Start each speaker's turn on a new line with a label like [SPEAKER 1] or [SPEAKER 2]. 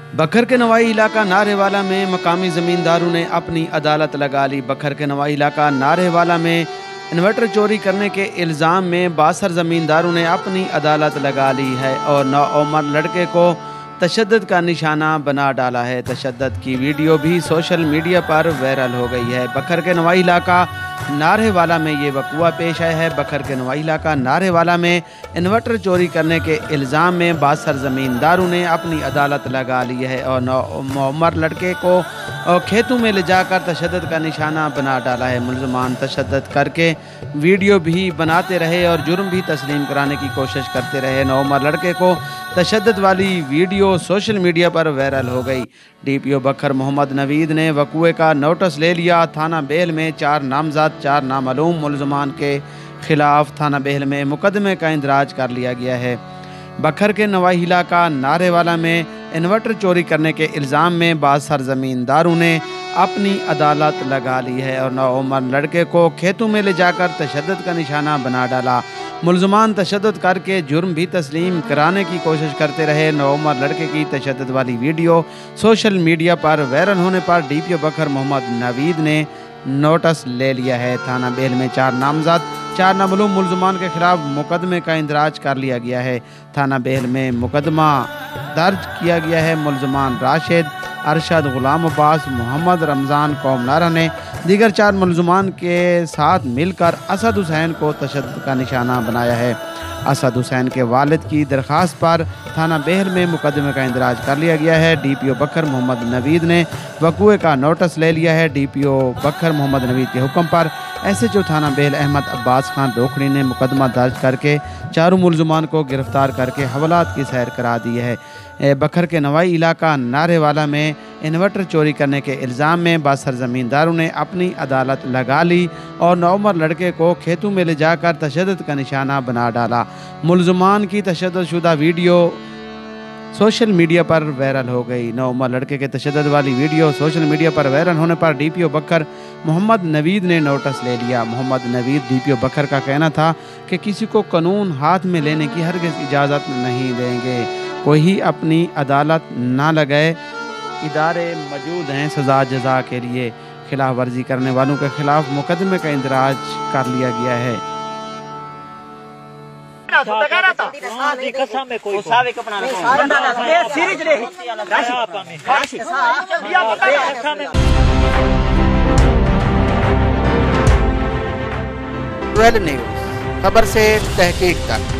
[SPEAKER 1] बखर के नवाई इलाका नारेवाला में मकामी ज़मींदारों ने अपनी अदालत लगा ली। बखर के नवाई इलाका नारेवाला में इन्वर्टर चोरी करने के इल्ज़ाम में 62 ज़मींदारों ने अपनी अदालत लगा ली है और नौउमर लड़के को तशद्दुद का निशाना बना डाला है। तशद्दुद की वीडियो भी सोशल मीडिया पर वायरल हो गई है। बखर के नवाई इलाका नारेवाला में ये वक़ुआ पेश आया है। बखर के नवाई इलाका नारेवाला में इन्वर्टर चोरी करने के इल्ज़ाम में 62 ज़मींदारों ने अपनी अदालत लगा ली है और नौउमर लड़के को खेतों में ले जाकर तशद्दुद का निशाना बना डाला है। मुल्ज़मान तशद्दुद करके वीडियो भी बनाते रहे और जुर्म भी तस्लीम कराने की कोशिश करते रहे। नौउमर लड़के को तशद्दुद वाली वीडियो सोशल मीडिया पर वायरल हो गई। DPO बखर मोहम्मद नवीद ने वक़ुए का नोटिस ले लिया। थाना बेहल में 4 नामज़द 4 नामालूम मुल्ज़मान के खिलाफ थाना बेहल में मुकदमे का इंदराज कर लिया गया है। बखर के नवाई इलाका नारेवाला में इन्वर्टर चोरी करने के इल्ज़ाम में 62 ज़मींदारों ने अपनी अदालत लगा ली है और नौउमर लड़के को खेतों में ले जाकर तशद्दुद का निशाना बना डाला। मुल्ज़मान तशद्दुद करके जुर्म भी तस्लीम कराने की कोशिश करते रहे। नौउमर लड़के की तशद्दुद वाली वीडियो सोशल मीडिया पर वायरल होने पर DPO बखर मोहम्मद नवीद ने नोटिस ले लिया है। थाना बेहल में 4 नामज़द 4 नामालूम मुल्ज़मान के खिलाफ मुकदमे का इंदराज कर लिया गया है। थाना बेहल में मुकदमा दर्ज किया गया है। मुल्ज़मान राशिद, अरशद, गुलाम अब्बास, मोहम्मद रमज़ान कौमनारा ने दीगर 4 मुल्ज़मान के साथ मिलकर असद हुसैन को तशद्दुद का निशाना बनाया है। असद हुसैन के वालिद की दरख्वास्त पर थाना बेहल में मुकदमे का इंदराज कर लिया गया है। DPO बखर मोहम्मद नवीद ने वक़ुए का नोटिस ले लिया है। DPO बखर मोहम्मद नवीद के हुक्म पर SHO थाना बेहल अहमद अब्बास खान रोखड़ी ने मुकदमा दर्ज करके 4 मुल्ज़मान को गिरफ्तार करके हवालात की सैर करा दी है। बखर के नवाई इलाका नारेवाला में इन्वर्टर चोरी करने के इल्ज़ाम में 62 ज़मींदारों ने अपनी अदालत लगा ली और नौउमर लड़के को खेतों में ले जाकर तशद्दुद का निशाना बना डाला। मुल्ज़मान की तशद्दुद शुदा वीडियो सोशल मीडिया पर वायरल हो गई। नौउमर लड़के के तशद्दुद वाली वीडियो सोशल मीडिया पर वायरल होने पर DPO बखर मोहम्मद नवीद ने नोटिस ले लिया। मोहम्मद नवीद DPO बखर का कहना था कि किसी को कानून हाथ में लेने की हरगिज़ इजाज़त नहीं देंगे। कोई अपनी अदालत ना लगाए। इदारे मौजूद हैं सज़ा जज़ा के लिए। खिलाफ वर्जी करने वालों के खिलाफ मुकदमे का इंदराज कर लिया गया है।
[SPEAKER 2] ट्वेल्व न्यूज़, खबर से तहकीक तक।